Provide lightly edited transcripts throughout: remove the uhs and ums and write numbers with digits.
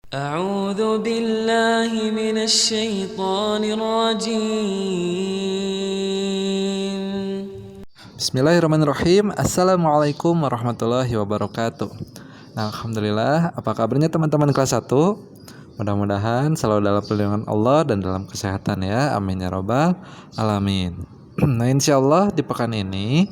أعوذ بالله من الشيطان الرجيم. Bismillahirrahmanirrahim. Assalamualaikum warahmatullahi wabarakatuh. Nah, alhamdulillah, apa kabarnya teman-teman kelas 1? Mudah-mudahan selalu dalam perlindungan Allah dan dalam kesehatan ya. Amin ya robbal alamin. Nah, insyaallah di pekan ini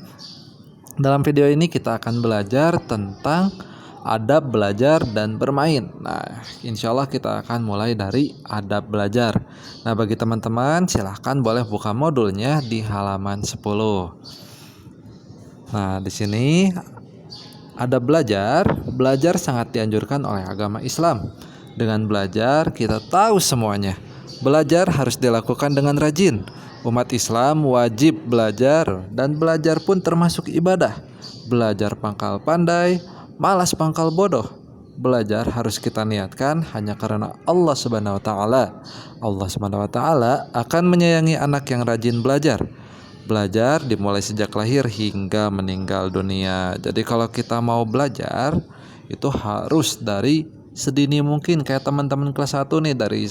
dalam video ini kita akan belajar tentang adab belajar dan bermain. Nah, insyaallah kita akan mulai dari adab belajar. Nah, bagi teman-teman silahkan boleh buka modulnya di halaman 10. Nah, di sini ada belajar. Belajar sangat dianjurkan oleh agama Islam. Dengan belajar kita tahu semuanya. Belajar harus dilakukan dengan rajin. Umat Islam wajib belajar dan belajar pun termasuk ibadah. Belajar pangkal pandai, malas pangkal bodoh. Belajar harus kita niatkan hanya karena Allah Subhanahu wa taala. Allah Subhanahu wa taala akan menyayangi anak yang rajin belajar. Belajar dimulai sejak lahir hingga meninggal dunia. Jadi kalau kita mau belajar itu harus dari sedini mungkin, kayak teman-teman kelas 1 nih dari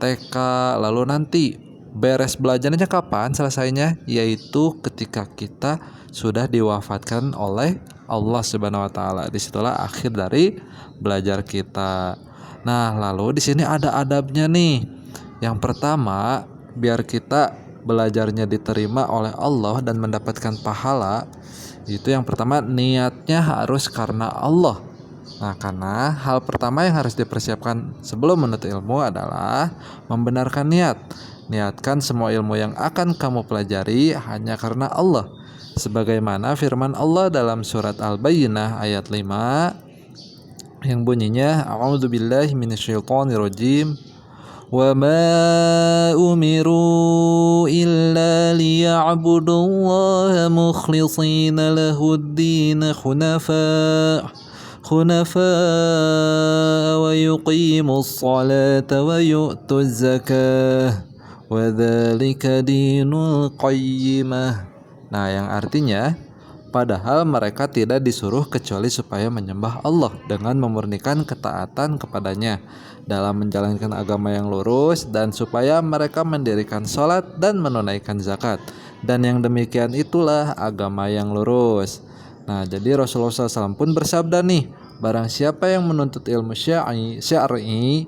TK, lalu nanti beres belajarnya kapan selesainya? Yaitu ketika kita sudah diwafatkan oleh Allah Subhanahu wa taala. Disitulah akhir dari belajar kita. Nah, lalu di sini ada adabnya nih. Yang pertama, biar kita belajarnya diterima oleh Allah dan mendapatkan pahala, itu yang pertama niatnya harus karena Allah. Nah, karena hal pertama yang harus dipersiapkan sebelum menuntut ilmu adalah membenarkan niat. Niatkan semua ilmu yang akan kamu pelajari hanya karena Allah. Sebagaimana firman Allah dalam surat Al-Bayyinah ayat 5 yang bunyinya, A'udzubillahi minasyaitonirrajim. وَمَا أُمِرُوا إِلَّا لِيَعْبُدُوا اللَّهَ مُخْلِصِينَ لَهُ الدِّينَ حُنَفَاءَ وَيُقِيمُوا الصَّلَاةَ وَيُؤْتُوا الزَّكَاةَ وَذَلِكَ دِينُ الْقَيِّمَةِ. Nah, yang artinya padahal mereka tidak disuruh kecuali supaya menyembah Allah dengan memurnikan ketaatan kepadanya dalam menjalankan agama yang lurus, dan supaya mereka mendirikan sholat dan menunaikan zakat. Dan yang demikian itulah agama yang lurus. Nah, jadi Rasulullah SAW pun bersabda nih, barang siapa yang menuntut ilmu syar'i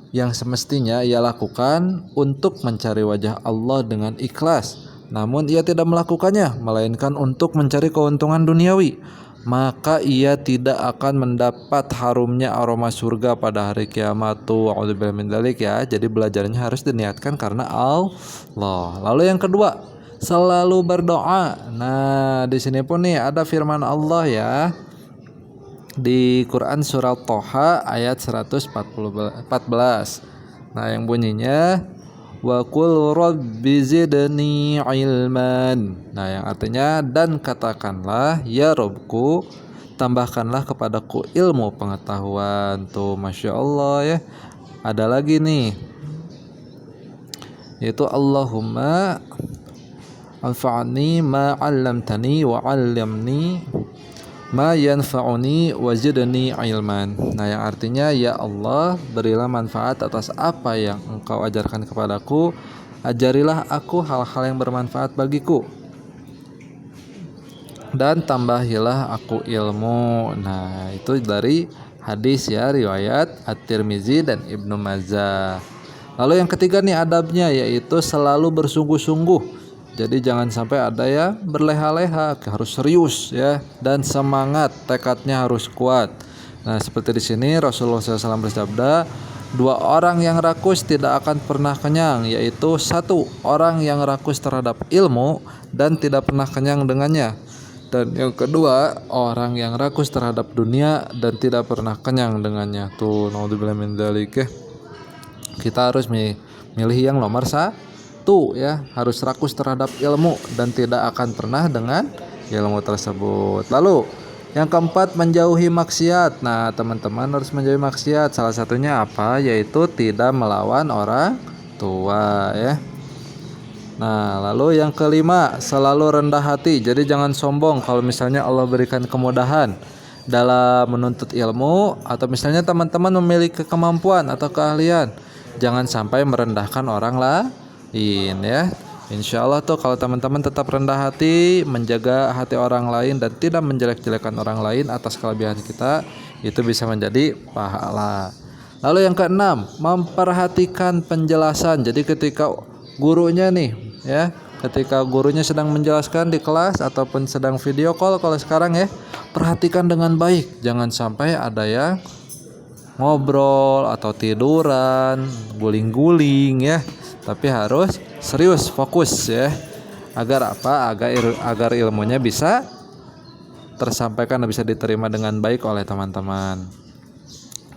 yang semestinya ia lakukan untuk mencari wajah Allah dengan ikhlas, namun ia tidak melakukannya melainkan untuk mencari keuntungan duniawi, maka ia tidak akan mendapat harumnya aroma surga pada hari kiamat. Tuh, a'udzubillahi min dzalik ya. Jadi belajarnya harus diniatkan karena Allah. Lalu yang kedua, selalu berdoa. Nah, di sini pun nih ada firman Allah ya di Quran surat Thaha ayat 114. Nah, yang bunyinya wa qul rabbi zidni ilman. Nah, yang artinya dan katakanlah ya Robku, tambahkanlah kepadaku ilmu pengetahuan. Tuh, Masya Allah ya. Ada lagi nih, yaitu Allahumma anfa'ni ma 'allamtani wa 'allimni ma yanfa'uni wazidni ilman. Nah, yang artinya ya Allah, berilah manfaat atas apa yang Engkau ajarkan kepadaku, ajarilah aku hal-hal yang bermanfaat bagiku, dan tambahilah aku ilmu. Nah, itu dari hadis ya, riwayat At-Tirmizi dan Ibnu Majah. Lalu yang ketiga nih adabnya, yaitu selalu bersungguh-sungguh. Jadi jangan sampai ada ya berleha-leha, harus serius ya, dan semangat, tekadnya harus kuat. Nah, seperti di sini Rasulullah SAW bersabda, dua orang yang rakus tidak akan pernah kenyang, yaitu satu orang yang rakus terhadap ilmu dan tidak pernah kenyang dengannya, dan yang kedua orang yang rakus terhadap dunia dan tidak pernah kenyang dengannya. Tuh, naudzubillahi min dzalik ya. Kita harus milih yang nomor satu ya, harus rakus terhadap ilmu dan tidak akan pernah dengan ilmu tersebut. Lalu yang keempat, menjauhi maksiat. Nah, teman-teman harus menjauhi maksiat. Salah satunya apa? Yaitu tidak melawan orang tua ya. Nah, lalu yang kelima, selalu rendah hati. Jadi jangan sombong kalau misalnya Allah berikan kemudahan. dalam menuntut ilmu, atau misalnya teman-teman memiliki kemampuan atau keahlian, jangan sampai merendahkan orang lain ya. Insya Allah tuh kalau teman-teman tetap rendah hati, menjaga hati orang lain dan tidak menjelek-jelekan orang lain atas kelebihan kita, itu bisa menjadi pahala. Lalu yang keenam, memperhatikan penjelasan. Jadi ketika gurunya nih ya, ketika gurunya sedang menjelaskan di kelas ataupun sedang video call kalau sekarang ya, perhatikan dengan baik. Jangan sampai ada yang ngobrol atau tiduran, guling-guling ya. Tapi harus serius, fokus ya. Agar apa? Agar ilmunya bisa tersampaikan dan bisa diterima dengan baik oleh teman-teman.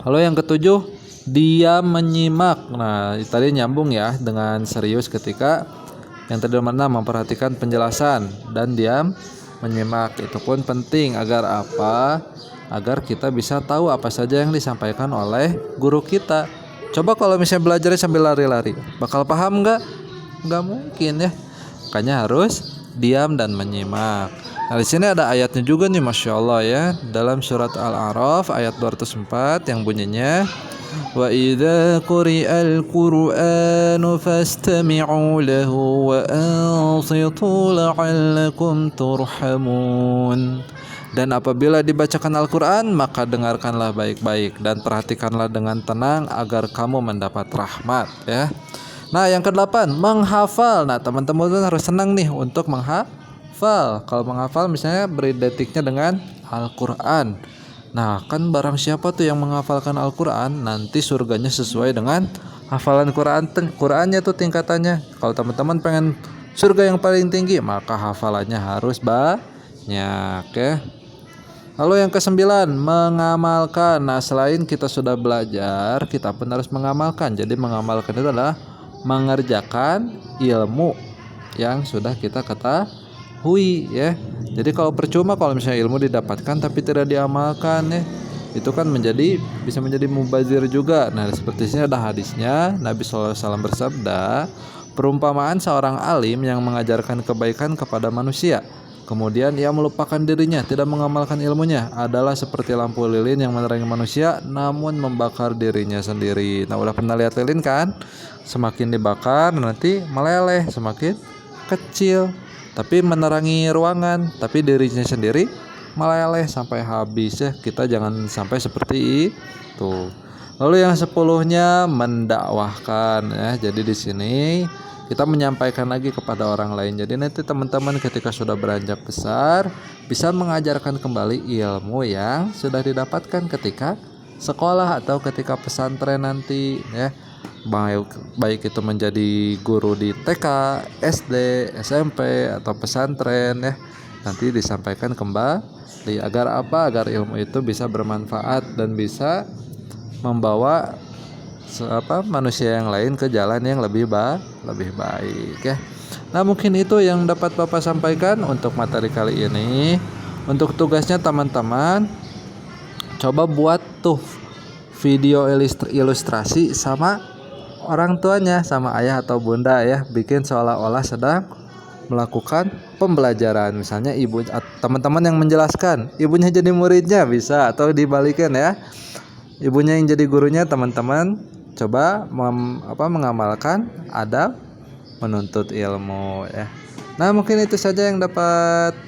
Lalu yang ketujuh, diam menyimak. Nah, tadi nyambung ya dengan serius ketika yang tadi nomor 6, memperhatikan penjelasan dan diam menyimak. Itu pun penting agar apa? Agar kita bisa tahu apa saja yang disampaikan oleh guru kita. Coba kalau misalnya belajarnya sambil lari-lari, bakal paham nggak? Nggak mungkin ya. Makanya harus diam dan menyimak. Nah, di sini ada ayatnya juga nih, Masya Allah ya, dalam surat Al-A'raf ayat 204 yang bunyinya, wa idza quri'al qur'anu fastami'u lahu wa ansitu la'allakum turhamun. Dan apabila dibacakan Al-Quran, maka dengarkanlah baik-baik dan perhatikanlah dengan tenang agar kamu mendapat rahmat ya. Nah, yang ke-8, menghafal. Nah, teman-teman harus senang nih untuk menghafal. Kalau menghafal misalnya beri detiknya dengan Al-Quran. Nah, kan barang siapa tuh yang menghafalkan Al-Quran, nanti surganya sesuai dengan hafalan Qurannya tuh tingkatannya. Kalau teman-teman pengen surga yang paling tinggi, maka hafalannya harus banyak ya. Lalu yang ke-9, mengamalkan. Nah, selain kita sudah belajar, kita pun harus mengamalkan. Jadi mengamalkan itu adalah mengerjakan ilmu yang sudah kita ketahui ya. Jadi kalau percuma kalau misalnya ilmu didapatkan tapi tidak diamalkan ya, itu kan bisa menjadi mubazir juga. Nah, seperti ini ada hadisnya, Nabi SAW bersabda, perumpamaan seorang alim yang mengajarkan kebaikan kepada manusia, kemudian ia melupakan dirinya, tidak mengamalkan ilmunya, adalah seperti lampu lilin yang menerangi manusia namun membakar dirinya sendiri. Nah, udah pernah lihat lilin kan? Semakin dibakar nanti meleleh, semakin kecil, tapi menerangi ruangan, tapi dirinya sendiri meleleh sampai habis ya. Kita jangan sampai seperti itu. Lalu yang 10-nya mendakwahkan ya. Jadi di sini kita menyampaikan lagi kepada orang lain. Jadi nanti teman-teman ketika sudah beranjak besar bisa mengajarkan kembali ilmu yang sudah didapatkan ketika sekolah atau ketika pesantren nanti ya. Baik itu menjadi guru di TK, SD, SMP atau pesantren ya. Nanti disampaikan kembali agar apa? Agar ilmu itu bisa bermanfaat dan bisa membawa manusia yang lain ke jalan yang lebih baik ya. Nah, mungkin itu yang dapat Bapak sampaikan untuk materi kali ini. Untuk tugasnya teman-teman coba buat tuh video ilustrasi sama orang tuanya, sama ayah atau bunda ya, bikin seolah-olah sedang melakukan pembelajaran. Misalnya teman-teman yang menjelaskan, ibunya jadi muridnya bisa, atau dibalikin ya, ibunya yang jadi gurunya. Teman-teman coba mengamalkan adab menuntut ilmu ya. Nah, mungkin itu saja yang dapat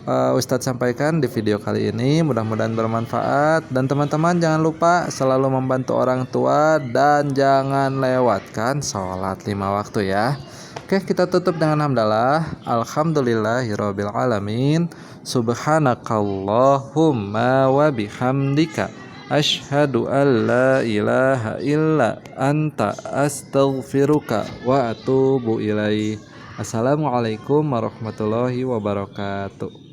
Ustadz sampaikan di video kali ini. Mudah-mudahan bermanfaat. Dan teman-teman jangan lupa selalu membantu orang tua dan jangan lewatkan sholat 5 waktu ya. Oke, kita tutup dengan hamdalah. Alhamdulillahirabbil alamin. Subhanakallahumma wa bihamdika asyhadu an la ilaha illa anta astaghfiruka wa atubu ilaih. Assalamualaikum warahmatullahi wabarakatuh.